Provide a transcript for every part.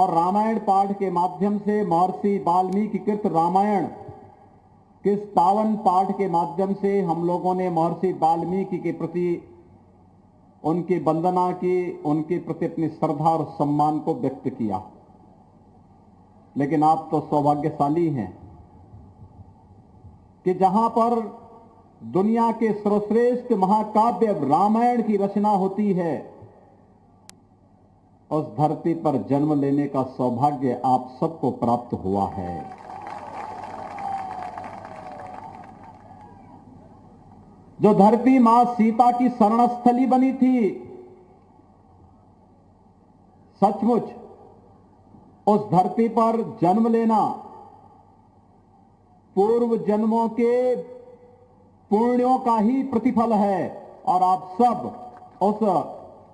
और रामायण पाठ के माध्यम से महर्षि वाल्मीकि कृत रामायण किस पावन पाठ के माध्यम से हम लोगों ने महर्षि वाल्मीकि के प्रति उनकी वंदना की, उनके प्रति अपनी श्रद्धा और सम्मान को व्यक्त किया। लेकिन आप तो सौभाग्यशाली हैं कि जहां पर दुनिया के सर्वश्रेष्ठ महाकाव्य रामायण की रचना होती है, उस धरती पर जन्म लेने का सौभाग्य आप सबको प्राप्त हुआ है। जो धरती मां सीता की शरणस्थली बनी थी, सचमुच उस धरती पर जन्म लेना पूर्व जन्मों के पुण्यों का ही प्रतिफल है। और आप सब उस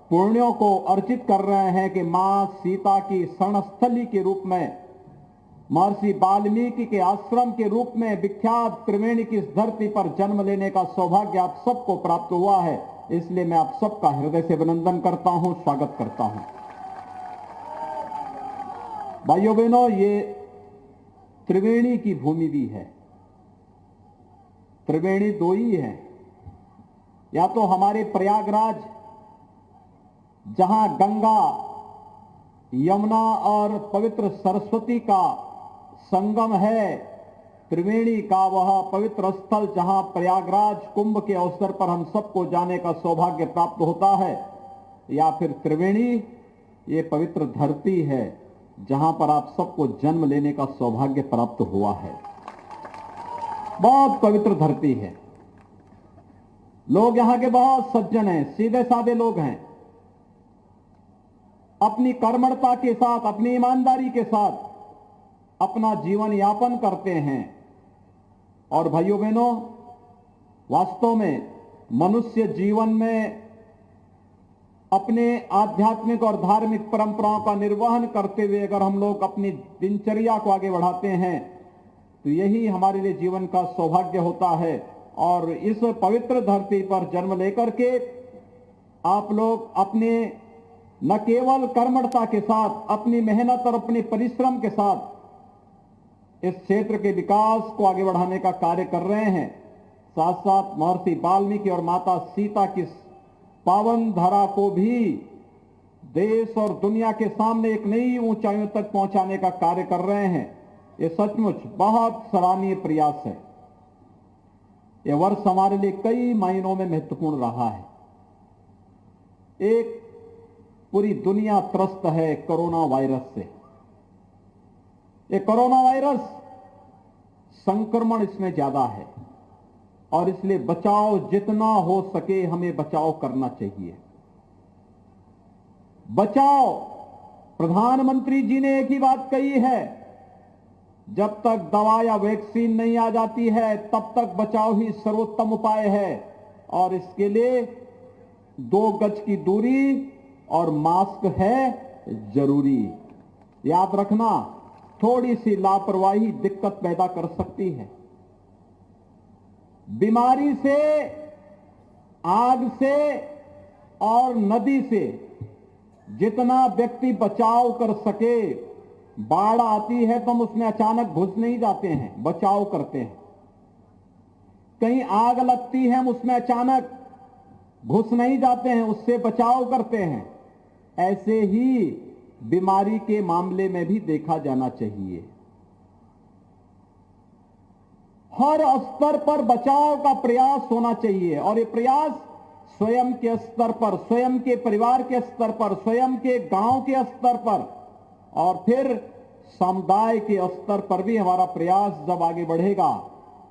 पुण्यों को अर्जित कर रहे हैं कि मां सीता की शरणस्थली के रूप में, महर्षि वाल्मीकि के आश्रम के रूप में विख्यात त्रिवेणी की इस धरती पर जन्म लेने का सौभाग्य आप सबको प्राप्त हुआ है। इसलिए मैं आप सबका हृदय से अभिनंदन करता हूं, स्वागत करता हूं। भाइयों बहनों, ये त्रिवेणी की भूमि भी है। त्रिवेणी दो ही है, या तो हमारे प्रयागराज जहां गंगा, यमुना और पवित्र सरस्वती का संगम है, त्रिवेणी का वह पवित्र स्थल जहां प्रयागराज कुंभ के अवसर पर हम सबको जाने का सौभाग्य प्राप्त होता है, या फिर त्रिवेणी ये पवित्र धरती है जहां पर आप सबको जन्म लेने का सौभाग्य प्राप्त हुआ है। बहुत पवित्र धरती है। लोग यहां के बहुत सज्जन हैं, सीधे साधे लोग हैं, अपनी कर्मठता के साथ, अपनी ईमानदारी के साथ अपना जीवन यापन करते हैं। और भाइयों बहनों, वास्तव में मनुष्य जीवन में अपने आध्यात्मिक और धार्मिक परंपराओं का निर्वहन करते हुए अगर हम लोग अपनी दिनचर्या को आगे बढ़ाते हैं तो यही हमारे लिए जीवन का सौभाग्य होता है। और इस पवित्र धरती पर जन्म लेकर के आप लोग अपने न केवल कर्मठता के साथ, अपनी मेहनत और अपने परिश्रम के साथ इस क्षेत्र के विकास को आगे बढ़ाने का कार्य कर रहे हैं। साथ साथ महर्षि वाल्मीकि और माता सीता की पावन धरा को भी देश और दुनिया के सामने एक नई ऊंचाइयों तक पहुंचाने का कार्य कर रहे हैं। ये सचमुच बहुत सराहनीय प्रयास है। यह वर्ष हमारे लिए कई मायनों में महत्वपूर्ण रहा है। एक, पूरी दुनिया त्रस्त है कोरोना वायरस से। ये कोरोना वायरस संक्रमण इसमें ज्यादा है और इसलिए बचाव जितना हो सके हमें बचाव करना चाहिए। बचाव, प्रधानमंत्री जी ने एक ही बात कही है, जब तक दवा या वैक्सीन नहीं आ जाती है तब तक बचाव ही सर्वोत्तम उपाय है। और इसके लिए 2 गज की दूरी और मास्क है जरूरी। याद रखना, थोड़ी सी लापरवाही दिक्कत पैदा कर सकती है। बीमारी से, आग से और नदी से जितना व्यक्ति बचाव कर सके, बाढ़ आती है तो हम उसमें अचानक घुस नहीं जाते हैं, बचाव करते हैं। कहीं आग लगती है हम उसमें अचानक घुस नहीं जाते हैं, उससे बचाव करते हैं। ऐसे ही बीमारी के मामले में भी देखा जाना चाहिए। हर स्तर पर बचाव का प्रयास होना चाहिए और ये प्रयास स्वयं के स्तर पर, स्वयं के परिवार के स्तर पर, स्वयं के गांव के स्तर पर और फिर समुदाय के स्तर पर भी हमारा प्रयास जब आगे बढ़ेगा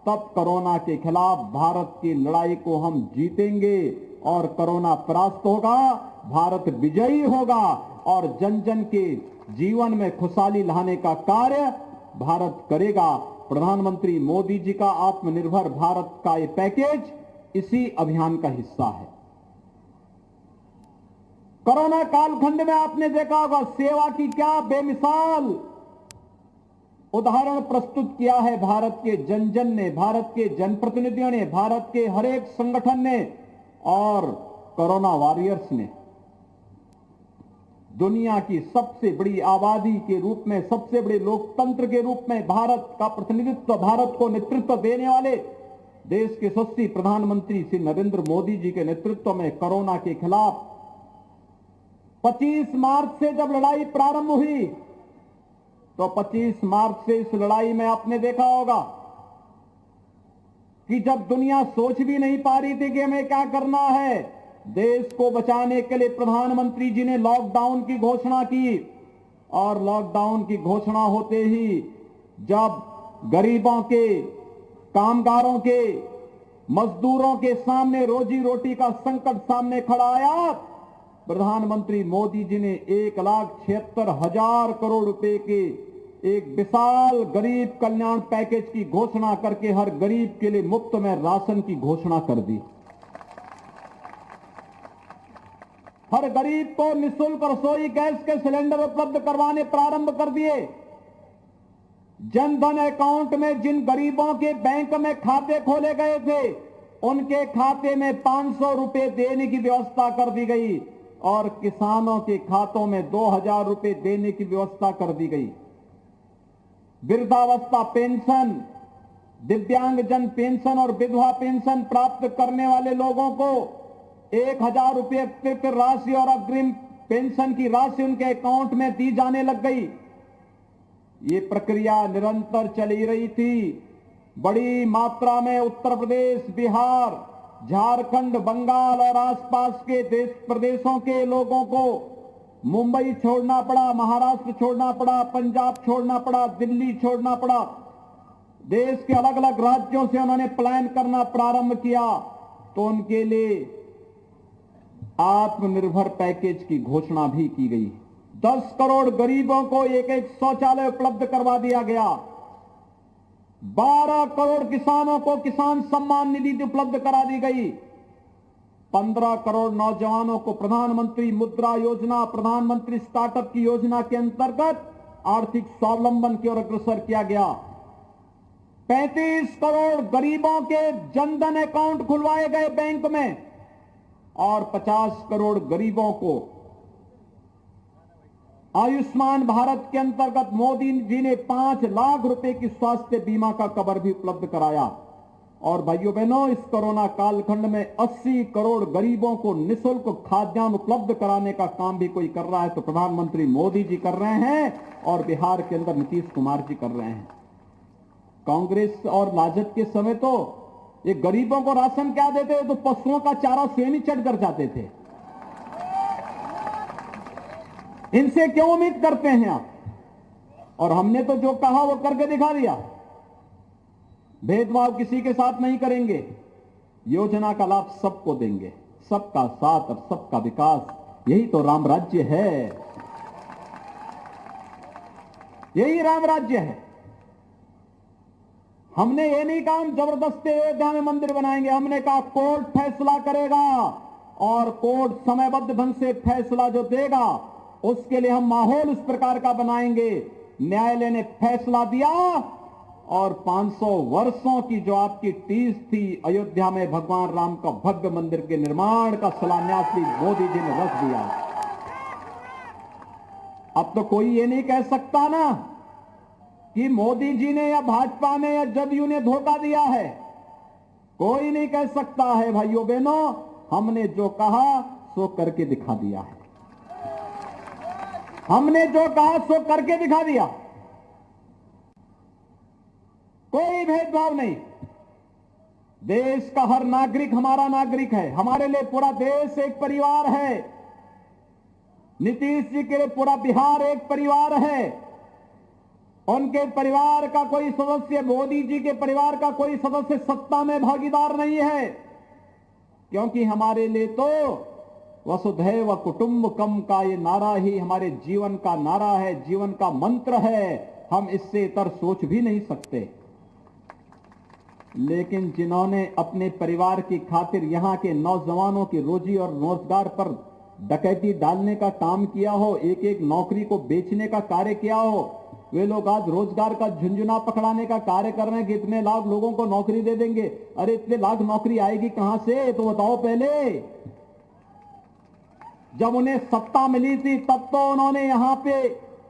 तब कोरोना के खिलाफ भारत की लड़ाई को हम जीतेंगे और कोरोना परास्त होगा, भारत विजयी होगा और जन जन के जीवन में खुशहाली लाने का कार्य भारत करेगा। प्रधानमंत्री मोदी जी का आत्मनिर्भर भारत का ये पैकेज इसी अभियान का हिस्सा है। कोरोना कालखंड में आपने देखा होगा सेवा की क्या बेमिसाल उदाहरण प्रस्तुत किया है भारत के जन जन ने, भारत के जनप्रतिनिधियों ने, भारत के हर एक संगठन ने और कोरोना वॉरियर्स ने। दुनिया की सबसे बड़ी आबादी के रूप में, सबसे बड़े लोकतंत्र के रूप में भारत का प्रतिनिधित्व, भारत को नेतृत्व देने वाले देश के यशस्वी प्रधानमंत्री श्री नरेंद्र मोदी जी के नेतृत्व में कोरोना के खिलाफ 25 मार्च से जब लड़ाई प्रारंभ हुई, तो 25 मार्च से इस लड़ाई में आपने देखा होगा कि जब दुनिया सोच भी नहीं पा रही थी कि हमें क्या करना है, देश को बचाने के लिए प्रधानमंत्री जी ने लॉकडाउन की घोषणा की। और लॉकडाउन की घोषणा होते ही जब गरीबों के, कामगारों के, मजदूरों के सामने रोजी रोटी का संकट सामने खड़ा आया, प्रधानमंत्री मोदी जी ने 1,76,000 करोड़ रुपए के एक विशाल गरीब कल्याण पैकेज की घोषणा करके हर गरीब के लिए मुफ्त में राशन की घोषणा कर दी। हर गरीब को निःशुल्क रसोई गैस के सिलेंडर उपलब्ध करवाने प्रारंभ कर दिए। जनधन अकाउंट में जिन गरीबों के बैंक में खाते खोले गए थे, उनके खाते में 500 रुपए देने की व्यवस्था कर दी गई और किसानों के खातों में 2,000 रुपए देने की व्यवस्था कर दी गई। वृद्धावस्था पेंशन, दिव्यांगजन पेंशन और विधवा पेंशन प्राप्त करने वाले लोगों को 1,000 रुपए अतिरिक्त राशि और अग्रिम पेंशन की राशि उनके अकाउंट में दी जाने लग गई। ये प्रक्रिया निरंतर चली रही थी। बड़ी मात्रा में उत्तर प्रदेश, बिहार, झारखंड, बंगाल और आसपास के देश प्रदेशों के लोगों को मुंबई छोड़ना पड़ा, महाराष्ट्र छोड़ना पड़ा, पंजाब छोड़ना पड़ा, दिल्ली छोड़ना पड़ा। देश के अलग अलग राज्यों से उन्होंने प्लान करना प्रारंभ किया, तो उनके लिए आत्मनिर्भर पैकेज की घोषणा भी की गई। 10 करोड़ गरीबों को एक एक शौचालय उपलब्ध करवा दिया गया। 12 करोड़ किसानों को किसान सम्मान निधि उपलब्ध करा दी गई। 15 करोड़ नौजवानों को प्रधानमंत्री मुद्रा योजना, प्रधानमंत्री स्टार्टअप की योजना के अंतर्गत आर्थिक स्वावलंबन की ओर अग्रसर किया गया। 35 करोड़ गरीबों के जनधन अकाउंट खुलवाए गए बैंक में और 50 करोड़ गरीबों को आयुष्मान भारत के अंतर्गत मोदी जी ने 5 लाख रुपए की स्वास्थ्य बीमा का कवर भी उपलब्ध कराया। और भाइयों बहनों, इस कोरोना कालखंड में 80 करोड़ गरीबों को निःशुल्क खाद्यान्न उपलब्ध कराने का काम भी कोई कर रहा है तो प्रधानमंत्री मोदी जी कर रहे हैं और बिहार के अंदर नीतीश कुमार जी कर रहे हैं। कांग्रेस और राजद के समय तो ये गरीबों को राशन क्या देते तो पशुओं का चारा स्वयं ही चढ़ कर जाते थे। इनसे क्यों उम्मीद करते हैं आप? और हमने तो जो कहा वो करके दिखा दिया। भेदभाव किसी के साथ नहीं करेंगे, योजना का लाभ सबको देंगे, सबका साथ और सबका विकास, यही तो राम राज्य है, यही राम राज्य है। हमने ये नहीं कहा हम जबरदस्ती अयोध्या में मंदिर बनाएंगे, हमने कहा कोर्ट फैसला करेगा और कोर्ट समयबद्ध ढंग से फैसला जो देगा उसके लिए हम माहौल उस प्रकार का बनाएंगे। न्यायालय ने फैसला दिया और 500 वर्षों की जो आपकी टीस थी अयोध्या में भगवान राम का भव्य मंदिर के निर्माण का शिलान्यास भी मोदी जी ने रख दिया। अब तो कोई ये नहीं कह सकता ना कि मोदी जी ने या भाजपा ने या जदयू ने धोखा दिया है। कोई नहीं कह सकता है भाइयों बहनों, हमने जो कहा सो करके दिखा दिया है। हमने जो कहा सो करके दिखा दिया। कोई भेदभाव नहीं। देश का हर नागरिक हमारा नागरिक है। हमारे लिए पूरा देश एक परिवार है। नीतीश जी के लिए पूरा बिहार एक परिवार है। उनके परिवार का कोई सदस्य, मोदी जी के परिवार का कोई सदस्य सत्ता में भागीदार नहीं है, क्योंकि हमारे लिए तो वसुधैव कुटुंबकम का ये नारा ही हमारे जीवन का नारा है, जीवन का मंत्र है। हम इससे इतर सोच भी नहीं सकते। लेकिन जिन्होंने अपने परिवार की खातिर यहां के नौजवानों की रोजी और रोजगार पर डकैती डालने का काम किया हो, एक एक नौकरी को बेचने का कार्य किया हो, वे लोग आज रोजगार का झुंझुना पकड़ाने का कार्य कर रहे हैं कि इतने लाख लोगों को नौकरी दे देंगे। अरे इतने लाख नौकरी आएगी कहां से तो बताओ पहले। जब उन्हें सत्ता मिली थी तब तो उन्होंने यहां पे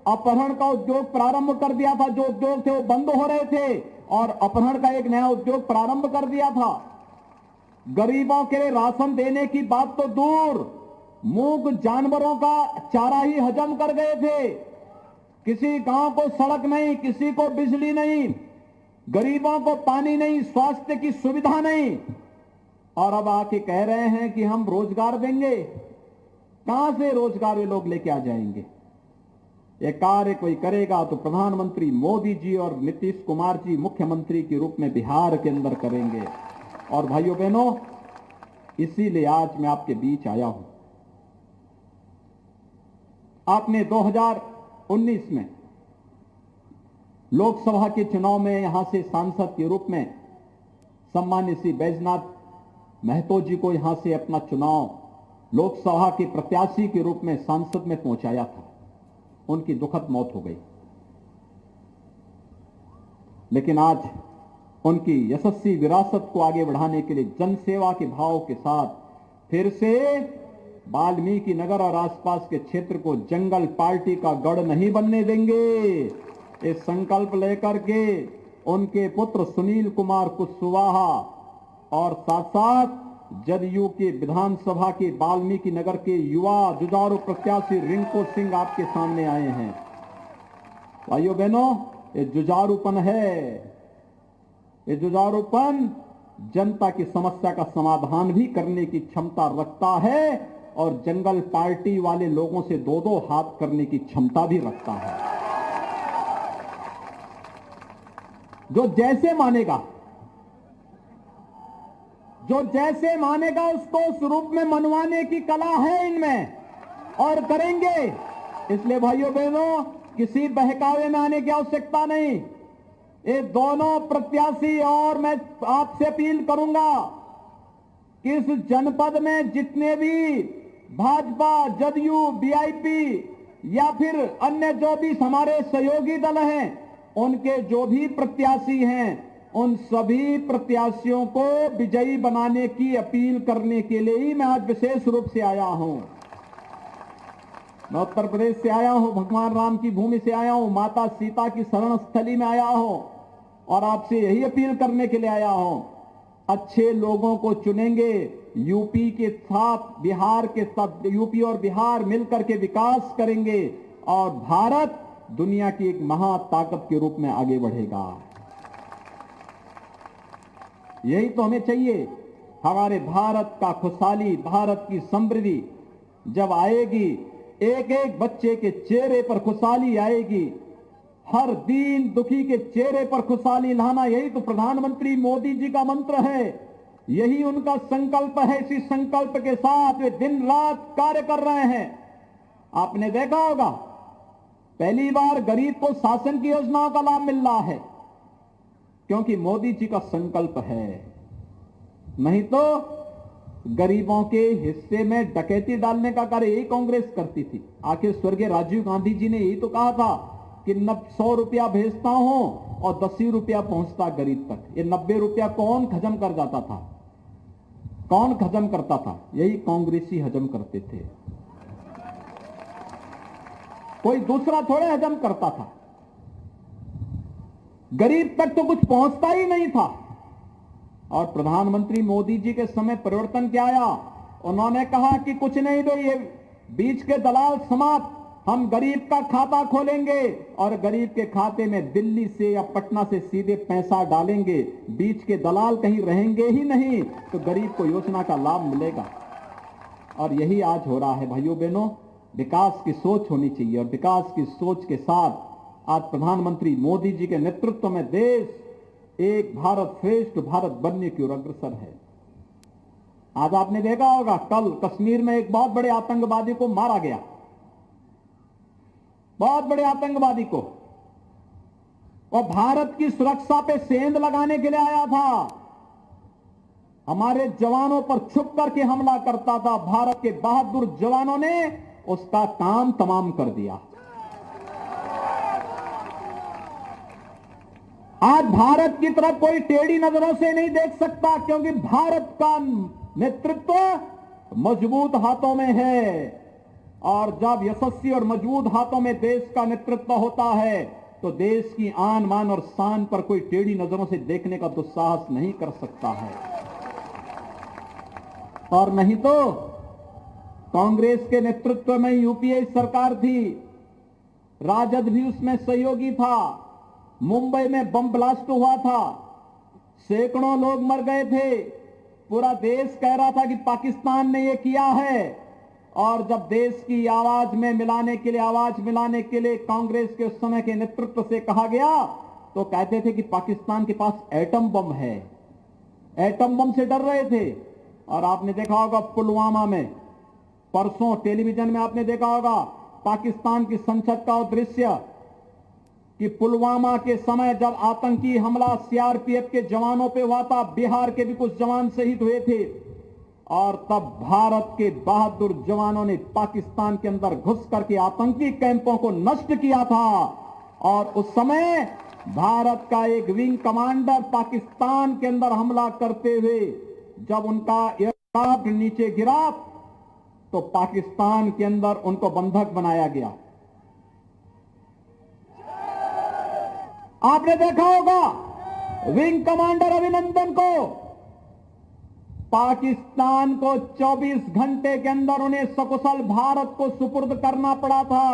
अपहरण का उद्योग प्रारंभ कर दिया था। जो उद्योग थे वो बंद हो रहे थे और अपहरण का एक नया उद्योग प्रारंभ कर दिया था। गरीबों के लिए राशन देने की बात तो दूर, मूक जानवरों का चारा ही हजम कर गए थे। किसी गांव को सड़क नहीं, किसी को बिजली नहीं, गरीबों को पानी नहीं, स्वास्थ्य की सुविधा नहीं, और अब आके कह रहे हैं कि हम रोजगार देंगे। कहां से रोजगार वे लोग लेके आ जाएंगे? ये कार्य कोई करेगा तो प्रधानमंत्री मोदी जी और नीतीश कुमार जी मुख्यमंत्री के रूप में बिहार के अंदर करेंगे। और भाइयों बहनों, इसीलिए आज मैं आपके बीच आया हूं। आपने 2019 में लोकसभा के चुनाव में यहां से सांसद के रूप में सम्मान्य श्री बैजनाथ महतो जी को यहां से अपना चुनाव लोकसभा के प्रत्याशी के रूप में सांसद में पहुंचाया था। उनकी दुखद मौत हो गई, लेकिन आज उनकी यशस्वी विरासत को आगे बढ़ाने के लिए जनसेवा के भाव के साथ फिर से वाल्मीकि नगर और आसपास के क्षेत्र को जंगल पार्टी का गढ़ नहीं बनने देंगे। इस संकल्प लेकर के उनके पुत्र सुनील कुमार कुशवाहा और साथ साथ जदयू के विधानसभा के वाल्मीकि नगर के युवा जुझारू प्रत्याशी रिंकू सिंह आपके सामने आए हैं। भाइयों बहनों, ये जुझारूपन है, ये जुझारूपन जनता की समस्या का समाधान भी करने की क्षमता रखता है और जंगल पार्टी वाले लोगों से दो दो हाथ करने की क्षमता भी रखता है। जो जैसे मानेगा, जो जैसे मानेगा उसको उस रूप में मनवाने की कला है इनमें, और करेंगे। इसलिए भाइयों बहनों, किसी बहकावे में आने की आवश्यकता नहीं। ये दोनों प्रत्याशी, और मैं आपसे अपील करूंगा कि इस जनपद में जितने भी भाजपा, जदयू, बीआईपी या फिर अन्य जो भी हमारे सहयोगी दल हैं, उनके जो भी प्रत्याशी हैं, उन सभी प्रत्याशियों को विजयी बनाने की अपील करने के लिए ही मैं आज विशेष रूप से आया हूं। मैं उत्तर प्रदेश से आया हूं, भगवान राम की भूमि से आया हूं, माता सीता की शरण स्थली में आया हूं, और आपसे यही अपील करने के लिए आया हूं। अच्छे लोगों को चुनेंगे, यूपी के साथ बिहार के साथ, यूपी और बिहार मिलकर के विकास करेंगे और भारत दुनिया की एक महाताकत के रूप में आगे बढ़ेगा। यही तो हमें चाहिए। हमारे भारत का खुशहाली, भारत की समृद्धि जब आएगी, एक एक बच्चे के चेहरे पर खुशहाली आएगी, हर दीन दुखी के चेहरे पर खुशहाली लाना, यही तो प्रधानमंत्री मोदी जी का मंत्र है, यही उनका संकल्प है। इसी संकल्प के साथ वे दिन रात कार्य कर रहे हैं। आपने देखा होगा, पहली बार गरीब को शासन की योजनाओं का लाभ मिल रहा है, क्योंकि मोदी जी का संकल्प है। नहीं तो गरीबों के हिस्से में डकैती डालने का कार्य यही कांग्रेस करती थी। आखिर स्वर्गीय राजीव गांधी जी ने यही तो कहा था कि 100 रुपया भेजता हूं और 10 ही रुपया पहुंचता गरीब तक। ये 90 रुपया कौन हजम कर जाता था? कौन हजम करता था? यही कांग्रेसी हजम करते थे, कोई दूसरा थोड़े हजम करता था। गरीब तक तो कुछ पहुंचता ही नहीं था। और प्रधानमंत्री मोदी जी के समय परिवर्तन क्या आया? उन्होंने कहा कि कुछ नहीं भाई, ये बीच के दलाल समाप्त, हम गरीब का खाता खोलेंगे और गरीब के खाते में दिल्ली से या पटना से सीधे पैसा डालेंगे, बीच के दलाल कहीं रहेंगे ही नहीं, तो गरीब को योजना का लाभ मिलेगा। और यही आज हो रहा है। भाइयों बहनों, विकास की सोच होनी चाहिए, और विकास की सोच के साथ आज प्रधानमंत्री मोदी जी के नेतृत्व में देश एक भारत श्रेष्ठ भारत बनने की ओर अग्रसर है। आज आपने देखा होगा, कल कश्मीर में एक बहुत बड़े आतंकवादी को मारा गया, बहुत बड़े आतंकवादी को, और भारत की सुरक्षा पे सेंध लगाने के लिए आया था। हमारे जवानों पर छुप करके हमला करता था। भारत के बहादुर जवानों ने उसका काम तमाम कर दिया। आज भारत की तरफ कोई टेढ़ी नजरों से नहीं देख सकता, क्योंकि भारत का नेतृत्व मजबूत हाथों में है। और जब यशस्वी और मजबूत हाथों में देश का नेतृत्व होता है तो देश की आन मान और शान पर कोई टेढ़ी नजरों से देखने का दुस्साहस नहीं कर सकता है। और नहीं तो कांग्रेस के नेतृत्व में यूपीए सरकार थी, राजद भी उसमें सहयोगी था। मुंबई में बम ब्लास्ट हुआ था, सैकड़ों लोग मर गए थे। पूरा देश कह रहा था कि पाकिस्तान ने यह किया है। और जब देश की आवाज में मिलाने के लिए आवाज मिलाने के लिए कांग्रेस के उस समय के नेतृत्व से कहा गया तो कहते थे कि पाकिस्तान के पास एटम बम है, एटम बम से डर रहे थे। और आपने देखा होगा पुलवामा में, परसों टेलीविजन में आपने देखा होगा पाकिस्तान की संसद का दृश्य कि पुलवामा के समय जब आतंकी हमला सीआरपीएफ के जवानों पे हुआ था, बिहार के भी कुछ जवान शहीद हुए थे। और तब भारत के बहादुर जवानों ने पाकिस्तान के अंदर घुस करके आतंकी कैंपों को नष्ट किया था। और उस समय भारत का एक विंग कमांडर पाकिस्तान के अंदर हमला करते हुए जब उनका एयरक्राफ्ट नीचे गिरा तो पाकिस्तान के अंदर उनको बंधक बनाया गया। आपने देखा होगा विंग कमांडर अभिनंदन को पाकिस्तान को 24 घंटे के अंदर उन्हें सकुशल भारत को सुपुर्द करना पड़ा था।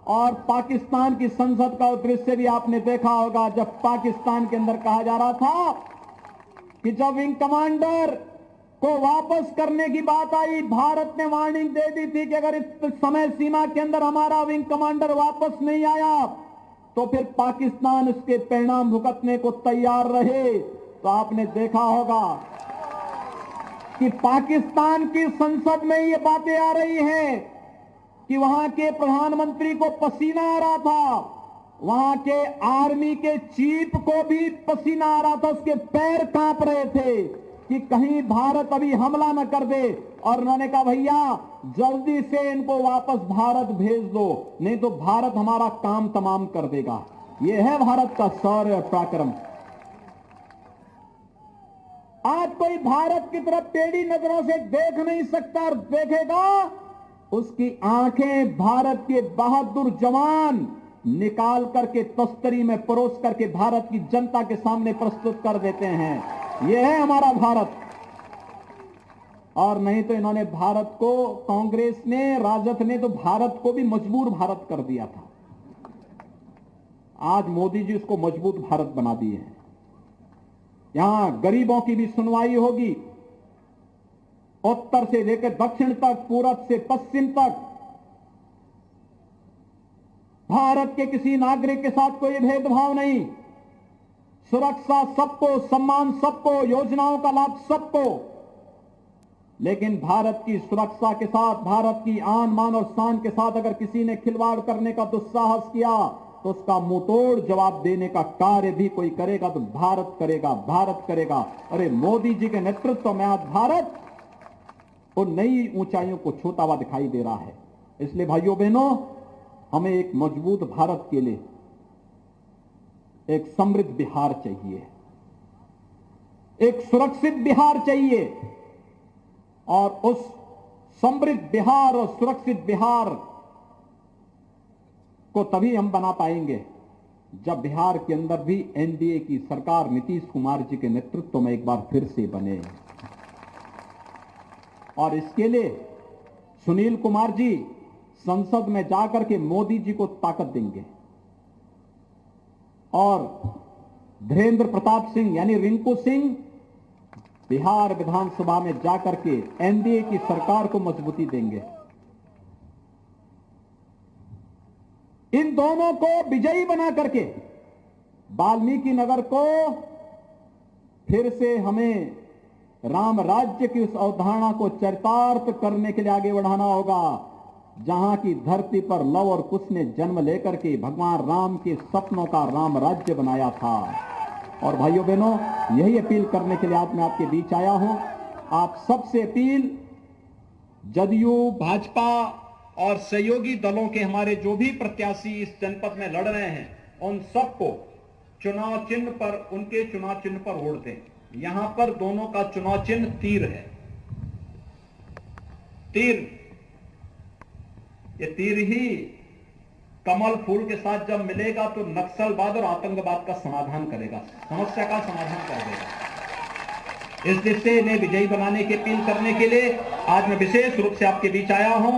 और पाकिस्तान की संसद का दृश्य भी आपने देखा होगा जब पाकिस्तान के अंदर कहा जा रहा था कि जब विंग कमांडर को वापस करने की बात आई, भारत ने वार्निंग दे दी थी कि अगर इस समय सीमा के अंदर हमारा विंग कमांडर वापस नहीं आया तो फिर पाकिस्तान उसके परिणाम भुगतने को तैयार रहे। तो आपने देखा होगा कि पाकिस्तान की संसद में ये बातें आ रही हैं कि वहां के प्रधानमंत्री को पसीना आ रहा था, वहां के आर्मी के चीफ को भी पसीना आ रहा था, उसके पैर कांप रहे थे कि कहीं भारत अभी हमला न कर दे। और उन्होंने कहा भैया जल्दी से इनको वापस भारत भेज दो, नहीं तो भारत हमारा काम तमाम कर देगा। यह है भारत का शौर्य और पराक्रम। आज कोई भारत की तरफ टेढ़ी नजरों से देख नहीं सकता, और देखेगा उसकी आंखें भारत के बहादुर जवान निकाल करके तस्तरी में परोस करके भारत की जनता के सामने प्रस्तुत कर देते हैं। यह है हमारा भारत। और नहीं तो इन्होंने भारत को, कांग्रेस ने, राजद ने तो भारत को भी मजबूर भारत कर दिया था। आज मोदी जी उसको मजबूत भारत बना दिए हैं। यहां गरीबों की भी सुनवाई होगी, उत्तर से लेकर दक्षिण तक, पूरब से पश्चिम तक। भारत के किसी नागरिक के साथ कोई भेदभाव नहीं, सुरक्षा सबको, सम्मान सबको, योजनाओं का लाभ सबको। लेकिन भारत की सुरक्षा के साथ, भारत की आन मान और शान के साथ अगर किसी ने खिलवाड़ करने का दुस्साहस किया तो उसका मुंहतोड़ जवाब देने का कार्य भी कोई करेगा तो भारत करेगा, भारत करेगा। अरे मोदी जी के नेतृत्व में आज भारत उन नई ऊंचाइयों को छूता हुआ दिखाई दे रहा है। इसलिए भाइयों बहनों, हमें एक मजबूत भारत के लिए एक समृद्ध बिहार चाहिए, एक सुरक्षित बिहार चाहिए। और उस समृद्ध बिहार और सुरक्षित बिहार को तभी हम बना पाएंगे जब बिहार के अंदर भी एनडीए की सरकार नीतीश कुमार जी के नेतृत्व में एक बार फिर से बने। और इसके लिए सुनील कुमार जी संसद में जाकर के मोदी जी को ताकत देंगे और धीरेन्द्र प्रताप सिंह यानी रिंकू सिंह बिहार विधानसभा में जाकर के एनडीए की सरकार को मजबूती देंगे। इन दोनों को विजयी बना करके वाल्मीकि नगर को फिर से हमें राम राज्य की उस अवधारणा को चरितार्थ करने के लिए आगे बढ़ाना होगा, जहां की धरती पर लव और कुश ने जन्म लेकर के भगवान राम के सपनों का राम राज्य बनाया था। और भाइयों बहनों, यही अपील करने के लिए आज मैं आपके बीच आया हूं। आप सबसे अपील, जदयू, भाजपा और सहयोगी दलों के हमारे जो भी प्रत्याशी इस जनपद में लड़ रहे हैं, उन सबको चुनाव चिन्ह पर, उनके चुनाव चिन्ह पर वोट दें। यहां पर दोनों का चुनाव चिन्ह तीर है। तीर ये तीर ही कमल फूल के साथ जब मिलेगा तो नक्सलवाद और आतंकवाद का समाधान करेगा, समस्या का समाधान कर देगा। इस दिशा में विजयी बनाने की अपील करने के लिए आज मैं विशेष रूप से आपके बीच आया हूं।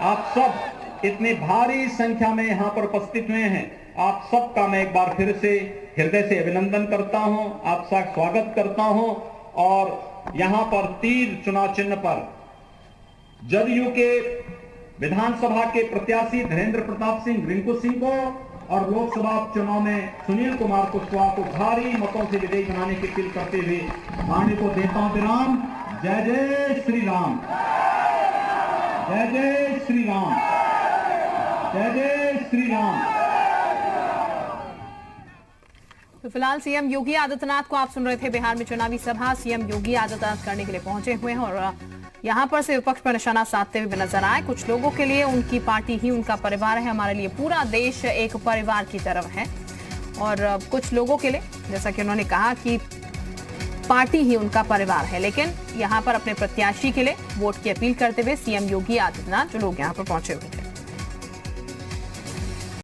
आप सब इतने भारी संख्या में यहां पर उपस्थित हुए हैं, आप सबका मैं एक बार फिर से हृदय से अभिनंदन करता हूं, आपका स्वागत करता हूं। और यहां पर तीर चुनाव चिन्ह पर जदयू के विधानसभा के प्रत्याशी धीरेन्द्र प्रताप सिंह रिंकू सिंह को और लोकसभा चुनाव में सुनील कुमार कुशवाहा को भारी मतों से विजयी बनाने की अपील करते हुए वाणी को देता हूं विराम। जय जय श्री राम, जय जय श्री राम, जय जय श्री राम। तो फिलहाल सीएम योगी आदित्यनाथ को आप सुन रहे थे। बिहार में चुनावी सभा सीएम योगी आदित्यनाथ करने के लिए पहुंचे हुए हैं और यहां पर से विपक्ष पर निशाना साधते हुए नजर आए। कुछ लोगों के लिए उनकी पार्टी ही उनका परिवार है, हमारे लिए पूरा देश एक परिवार की तरह है। और कुछ लोगों के लिए जैसा कि उन्होंने कहा कि पार्टी ही उनका परिवार है, लेकिन यहां पर अपने प्रत्याशी के लिए वोट की अपील करते हुए सीएम योगी आदित्यनाथ जो लोग यहां पर पहुंचे हुए थे।